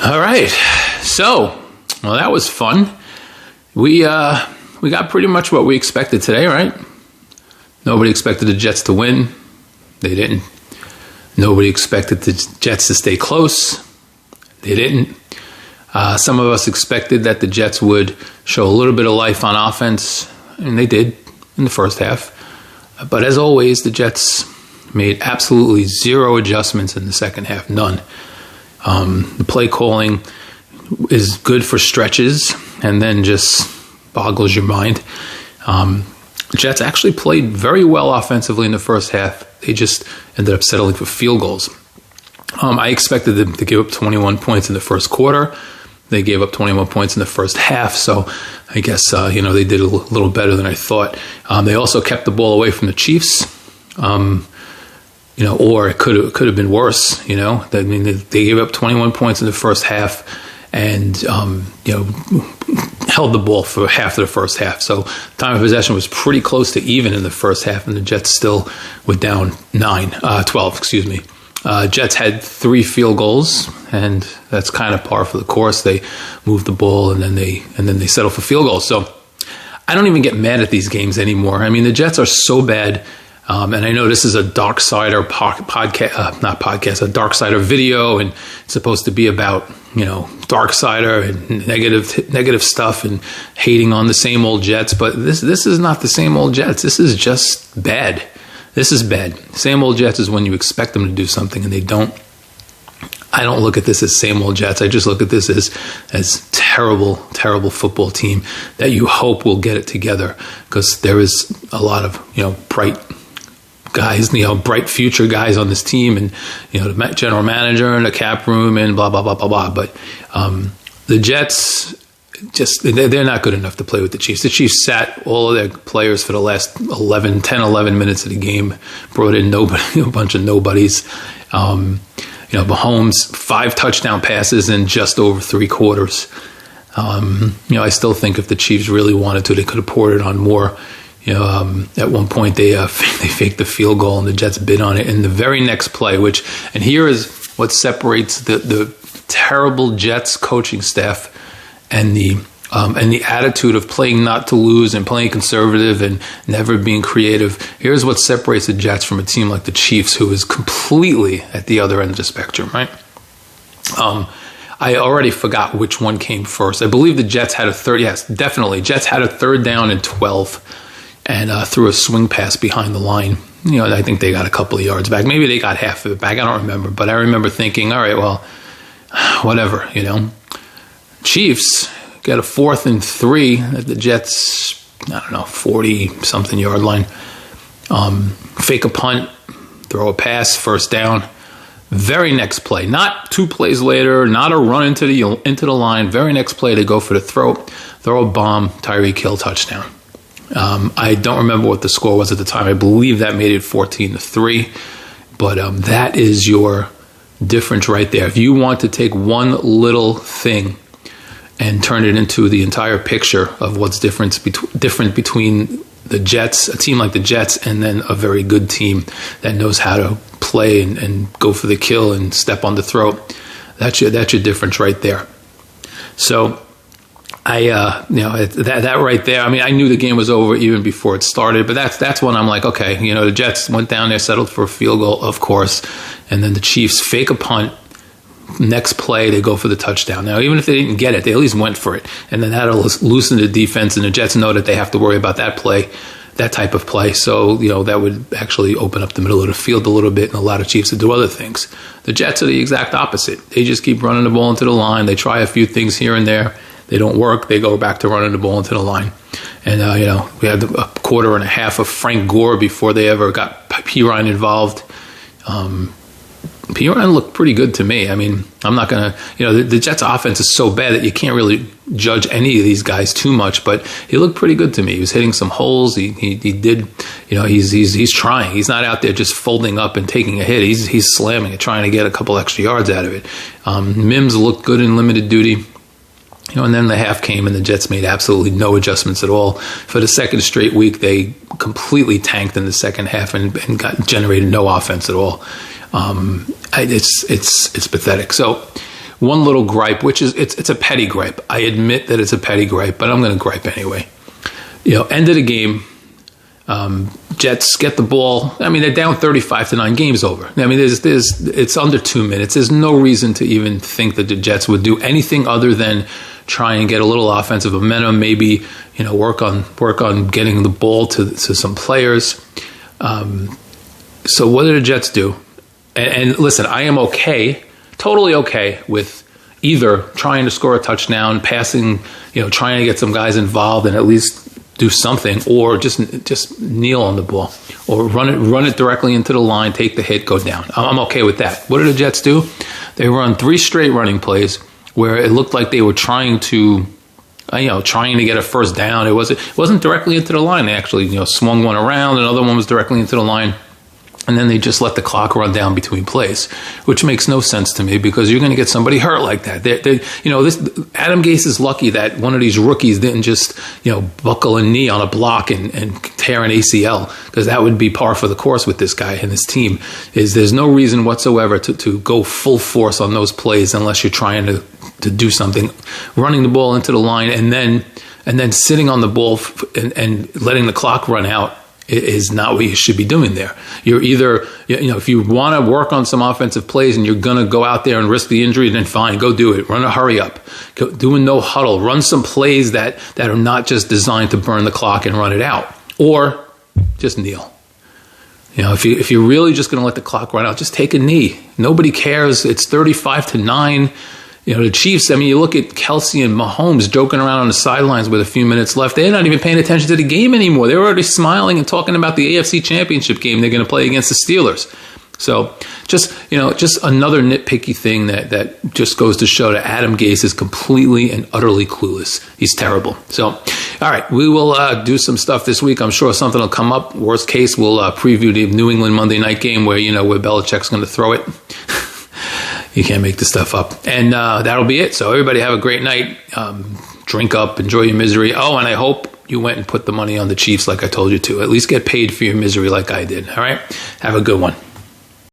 All right. So, well, that was fun. We got pretty much what we expected today, right? Nobody expected the Jets to win. They didn't. Nobody expected the Jets to stay close. They didn't. Some of us expected that the Jets would show a little bit of life on offense, and they did in the first half. But as always, the Jets made absolutely zero adjustments in the second half, none. The play calling is good for stretches and then just boggles your mind. Jets actually played very well offensively in the first half. They just ended up settling for field goals. I expected them to give up 21 points in the first quarter. They gave up 21 points in the first half, so I guess they did a little better than I thought. They also kept the ball away from the Chiefs, or it could have been worse. They gave up 21 points in the first half, and held the ball for half of the first half. So time of possession was pretty close to even in the first half, and the Jets still were down 12. Excuse me. Jets had 3 field goals, and that's kind of par for the course. They moved the ball, and then they settled for field goals. So I don't even get mad at these games anymore. I mean, the Jets are so bad, and I know this is a Darksider podcast, a Darksider video, and it's supposed to be about Darksider and negative stuff and hating on the same old Jets. But this is not the same old Jets. This is just bad. This is bad. Same old Jets is when you expect them to do something and they don't. I don't look at this as same old Jets. I just look at this as terrible football team that you hope will get it together, because there is a lot of bright guys, bright future guys on this team, and the general manager and the cap room and blah blah blah blah blah. But the Jets, they're not good enough to play with the Chiefs. The Chiefs sat all of their players for the last 10, 11 minutes of the game, brought in nobody, a bunch of nobodies. Mahomes, 5 touchdown passes in just over 3 quarters. I still think if the Chiefs really wanted to, they could have poured it on more. At one point they faked the field goal and the Jets bid on it in the very next play, and here is what separates the terrible Jets coaching staff and the attitude of playing not to lose and playing conservative and never being creative. Here's what separates the Jets from a team like the Chiefs, who is completely at the other end of the spectrum, right? I already forgot which one came first. I believe the Jets had a third. Yes, definitely. Jets had a 3rd down and 12 and threw a swing pass behind the line. I think they got a couple of yards back. Maybe they got half of it back. I don't remember. But I remember thinking, all right, well, whatever, Chiefs got a 4th and 3 at the Jets, 40-something yard line. Fake a punt, throw a pass, 1st down. Very next play, not 2 plays later, not a run into the line. Very next play, they go for the throw a bomb, Tyreek Hill touchdown. I don't remember what the score was at the time. I believe that made it 14-3. But that is your difference right there. If you want to take one little thing and turn it into the entire picture of what's different between the Jets, a team like the Jets, and then a very good team that knows how to play and go for the kill and step on the throat, that's your difference right there. So that right there, I mean, I knew the game was over even before it started, but that's when I'm like, okay, the Jets went down there, settled for a field goal, of course, and then the Chiefs fake a punt. Next play, they go for the touchdown. Now, even if they didn't get it, they at least went for it, and then that'll loosen the defense, and the Jets know that they have to worry about that type of play. So, that would actually open up the middle of the field a little bit and allow the Chiefs to do other things. The Jets are the exact opposite. They just keep running the ball into the line. They try a few things here and there. They don't work. They go back to running the ball into the line. And, we had a quarter and a half of Frank Gore before they ever got Pirine involved. Pirine looked pretty good to me. I mean, I'm not going to, the Jets offense is so bad that you can't really judge any of these guys too much, but he looked pretty good to me. He was hitting some holes. He did, he's trying. He's not out there just folding up and taking a hit. He's slamming it, trying to get a couple extra yards out of it. Mims looked good in limited duty. And then the half came and the Jets made absolutely no adjustments at all. For the second straight week, they completely tanked in the second half and generated no offense at all. It's pathetic. So one little gripe, which is it's a petty gripe. I admit that it's a petty gripe, but I'm going to gripe anyway. End of the game. Jets get the ball. I mean, they're down 35-9. Game's over. I mean, it's under 2 minutes. There's no reason to even think that the Jets would do anything other than try and get a little offensive momentum. Maybe work on getting the ball to some players. So what did the Jets do? And listen, I am totally okay with either trying to score a touchdown, passing, trying to get some guys involved and at least do something, or just kneel on the ball, or run it directly into the line, take the hit, go down. I'm okay with that. What did the Jets do? They run 3 straight running plays where it looked like they were trying to get a first down. It wasn't directly into the line. They actually swung one around, another one was directly into the line. And then they just let the clock run down between plays, which makes no sense to me because you're going to get somebody hurt like that. Adam Gase is lucky that one of these rookies didn't just buckle a knee on a block and tear an ACL, because that would be par for the course with this guy and his team. There's no reason whatsoever to go full force on those plays unless you're trying to do something. Running the ball into the line and then sitting on the ball and letting the clock run out is not what you should be doing there. You're either, if you want to work on some offensive plays and you're going to go out there and risk the injury, then fine, go do it. Run a hurry up. Do a no huddle. Run some plays that are not just designed to burn the clock and run it out. Or just kneel. If you're really just going to let the clock run out, just take a knee. Nobody cares. It's 35-9. The Chiefs, you look at Kelsey and Mahomes joking around on the sidelines with a few minutes left. They're not even paying attention to the game anymore. They're already smiling and talking about the AFC Championship game they're going to play against the Steelers. So just another nitpicky thing that just goes to show that Adam Gase is completely and utterly clueless. He's terrible. So, all right, we will do some stuff this week. I'm sure something will come up. Worst case, we'll preview the New England Monday night game where Belichick's going to throw it. You can't make this stuff up. And that'll be it. So everybody have a great night. Drink up. Enjoy your misery. Oh, and I hope you went and put the money on the Chiefs like I told you to. At least get paid for your misery like I did. All right? Have a good one.